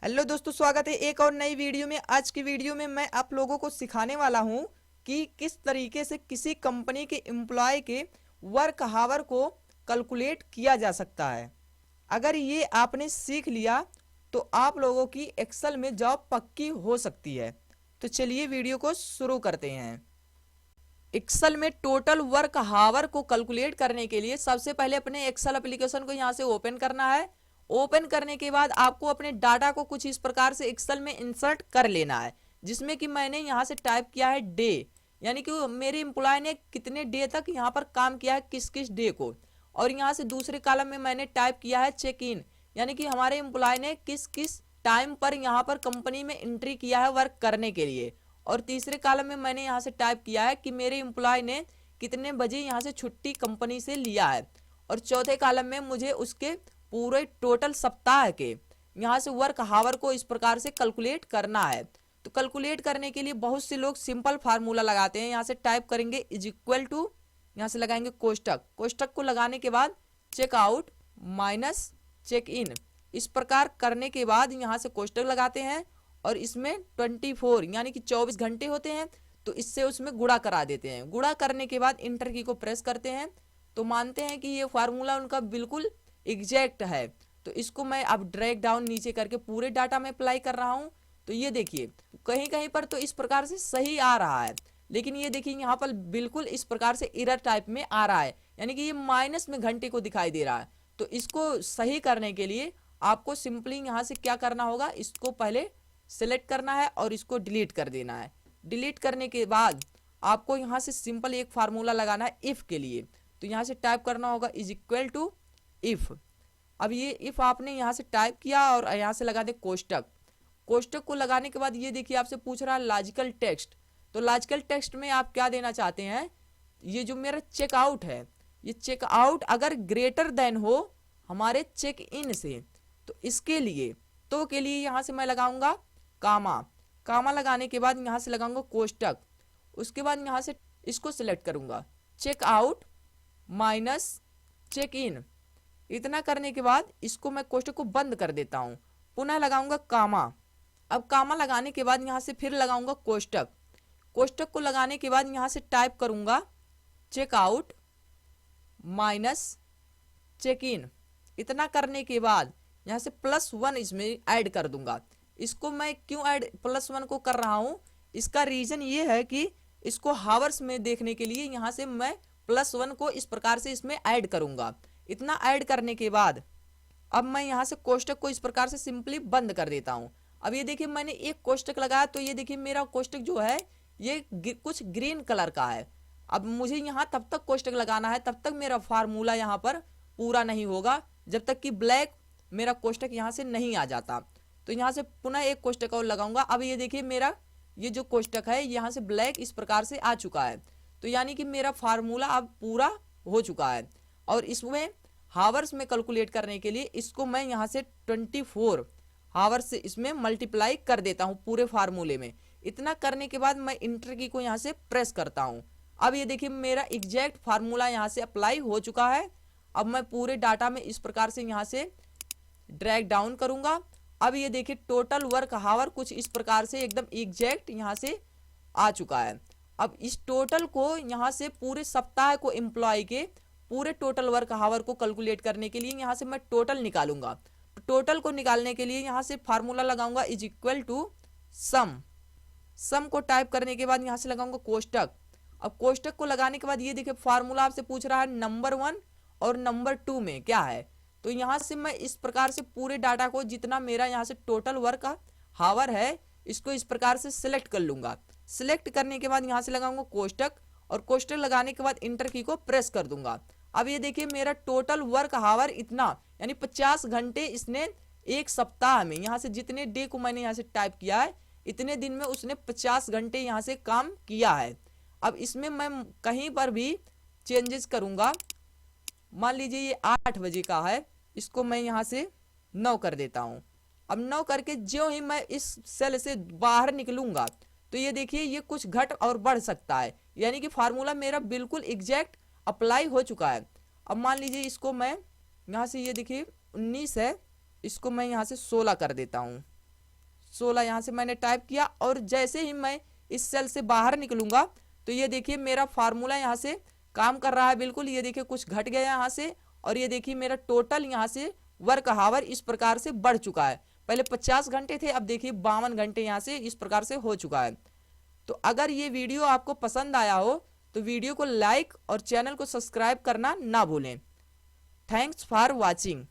Hello दोस्तों, स्वागत है एक और नई वीडियो में। आज की वीडियो में मैं आप लोगों को सिखाने वाला हूं कि किस तरीके से किसी कंपनी के एम्प्लॉय के वर्क हावर को कैलकुलेट किया जा सकता है। अगर ये आपने सीख लिया तो आप लोगों की एक्सेल में जॉब पक्की हो सकती है। तो चलिए वीडियो को शुरू करते हैं। एक्सेल में टोटल वर्क हावर को कैलकुलेट करने के लिए सबसे पहले अपने एक्सेल एप्लीकेशन को यहाँ से ओपन करना है। ओपन करने के बाद आपको अपने डाटा को कुछ इस प्रकार से एक्सेल में इंसर्ट कर लेना है, जिसमें कि मैंने यहाँ से टाइप किया है डे, यानी कि मेरे एम्प्लॉय ने कितने डे तक यहाँ पर काम किया है, किस किस डे को। और यहाँ से दूसरे कॉलम में मैंने टाइप किया है चेक इन, यानी कि हमारे एम्प्लॉय ने किस किस टाइम पर यहाँ पर कंपनी में एंट्री किया है वर्क करने के लिए। और तीसरे कॉलम में मैंने यहाँ से टाइप किया है कि मेरे एम्प्लॉय ने कितने बजे यहाँ से छुट्टी कंपनी से लिया है। और चौथे कॉलम में मुझे उसके पूरे टोटल सप्ताह के यहाँ से वर्क हावर को इस प्रकार से कैलकुलेट करना है। तो कैलकुलेट करने के लिए बहुत से लोग सिंपल फार्मूला लगाते हैं। यहाँ से टाइप करेंगे इज इक्वल टू, यहाँ से लगाएंगे कोष्टक, कोष्टक को लगाने के बाद check out minus check in. इस प्रकार करने के बाद यहाँ से कोष्टक लगाते हैं और इसमें 24 यानी कि 24 घंटे होते हैं, तो इससे उसमें गुणा करा देते हैं। गुणा करने के बाद इंटर की को प्रेस करते हैं तो मानते हैं कि ये फार्मूला उनका बिल्कुल एग्जैक्ट है। तो इसको मैं अब ड्रैग डाउन नीचे करके पूरे डाटा में अप्लाई कर रहा हूँ। तो ये देखिए कहीं कहीं पर तो इस प्रकार से सही आ रहा है, लेकिन ये देखिए यहाँ पर बिल्कुल इस प्रकार से एरर टाइप में आ रहा है, यानी कि ये माइनस में घंटे को दिखाई दे रहा है। तो इसको सही करने के लिए आपको सिंपली यहाँ से क्या करना होगा, इसको पहले सिलेक्ट करना है और इसको डिलीट कर देना है। डिलीट करने के बाद आपको यहाँ से सिंपल एक फार्मूला लगाना है इफ के लिए। तो यहाँ से टाइप करना होगा इज इक्वल टू इफ। अब ये इफ आपने यहाँ से टाइप किया और यहाँ से लगा दे कोष्टक। कोष्टक को लगाने के बाद ये देखिए आपसे पूछ रहा है लॉजिकल टेक्स्ट। तो लॉजिकल टेक्स्ट में आप क्या देना चाहते हैं, ये जो मेरा चेकआउट है, ये चेकआउट अगर ग्रेटर देन हो हमारे चेक इन से, तो इसके लिए तो के लिए यहाँ से मैं लगाऊंगा कामा। कामा लगाने के बाद यहाँ से लगाऊंगा कोष्टक। उसके बाद यहाँ से इसको सिलेक्ट करूंगा check out minus check in. इतना करने के बाद इसको मैं कोष्टक को बंद कर देता हूं, पुनः लगाऊंगा कामा। अब कामा लगाने के बाद यहाँ से फिर लगाऊंगा कोष्टक। कोष्टक को लगाने के बाद यहाँ से टाइप करूंगा check out minus check in. इतना करने के बाद यहाँ से +1 इसमें ऐड कर दूंगा। इसको मैं क्यों ऐड +1 को कर रहा हूँ, इसका रीजन ये है कि इसको हावर्स में देखने के लिए यहाँ से मैं +1 को इस प्रकार से इसमें ऐड करूंगा। इतना ऐड करने के बाद अब मैं यहाँ से कोष्टक को इस प्रकार से सिंपली बंद कर देता हूँ। अब ये देखिए मैंने एक कोष्टक लगाया, तो ये देखिए मेरा कोष्टक जो है ये कुछ ग्रीन कलर का है। अब मुझे यहाँ तब तक कोष्टक लगाना है, तब तक मेरा फार्मूला यहाँ पर पूरा नहीं होगा, जब तक कि ब्लैक मेरा कोष्टक यहाँ से नहीं आ जाता। तो यहाँ से पुनः एक कोष्टक और लगाऊंगा। अब ये देखिए मेरा ये जो कोष्टक है यहाँ से ब्लैक इस प्रकार से आ चुका है। तो यानी कि मेरा फार्मूला अब पूरा हो चुका है। और इसमें हावर्स में कैलकुलेट करने के लिए इसको मैं यहाँ से 24 हावर्स से इसमें मल्टीप्लाई कर देता हूँ पूरे फार्मूले में। इतना करने के बाद मैं इंटर की को यहाँ से प्रेस करता हूँ। अब ये देखिए मेरा एग्जैक्ट फार्मूला यहाँ से अप्लाई हो चुका है। अब मैं पूरे डाटा में इस प्रकार से यहाँ से ड्रैग डाउन करूंगा। अब ये देखिए टोटल वर्क हावर कुछ इस प्रकार से एकदम एग्जैक्ट यहाँ से आ चुका है। अब इस टोटल को यहाँ से पूरे सप्ताह को एम्प्लॉय के पूरे टोटल वर्क हावर को कैलकुलेट करने के लिए यहाँ से मैं टोटल निकालूंगा। टोटल को निकालने के लिए यहाँ से फार्मूला लगाऊंगा इज इक्वल टू सम। सम को टाइप करने के बाद यहाँ से लगाऊंगा कोष्टक। अब कोष्टक को लगाने के बाद ये देखिए फार्मूला आपसे पूछ रहा है नंबर 1 और नंबर 2 में क्या है। तो यहाँ से मैं इस प्रकार से पूरे डाटा को जितना मेरा यहाँ से टोटल वर्क हावर है इसको इस प्रकार से सिलेक्ट कर लूंगा। सिलेक्ट करने के बाद यहाँ से लगाऊंगा कोष्टक और कोष्टक लगाने के बाद इंटर की को प्रेस कर दूंगा। अब ये देखिए मेरा टोटल वर्क हावर इतना, यानी 50 घंटे इसने एक सप्ताह में, यहाँ से जितने डे को मैंने यहाँ से टाइप किया है इतने दिन में उसने 50 घंटे यहाँ से काम किया है। अब इसमें मैं कहीं पर भी चेंजेस करूंगा, मान लीजिए ये 8 बजे का है, इसको मैं यहाँ से 9 कर देता हूँ। अब 9 करके ज्यों ही मैं इस सेल से बाहर निकलूंगा तो ये देखिए ये कुछ घट और बढ़ सकता है, यानी कि फार्मूला मेरा बिल्कुल एग्जैक्ट अप्लाई हो चुका है। अब मान लीजिए इसको मैं यहाँ से ये देखिए 19 है, इसको मैं यहाँ से 16 कर देता हूँ। 16 यहाँ से मैंने टाइप किया और जैसे ही मैं इस सेल से बाहर निकलूंगा तो ये देखिए मेरा फार्मूला यहाँ से काम कर रहा है बिल्कुल। ये देखिए कुछ घट गया यहाँ से और ये देखिए मेरा टोटल यहाँ से वर्क हावर इस प्रकार से बढ़ चुका है। पहले 50 घंटे थे, अब देखिए 52 घंटे यहाँ से इस प्रकार से हो चुका है। तो अगर ये वीडियो आपको पसंद आया हो तो वीडियो को लाइक और चैनल को सब्सक्राइब करना ना भूलें। Thanks for watching.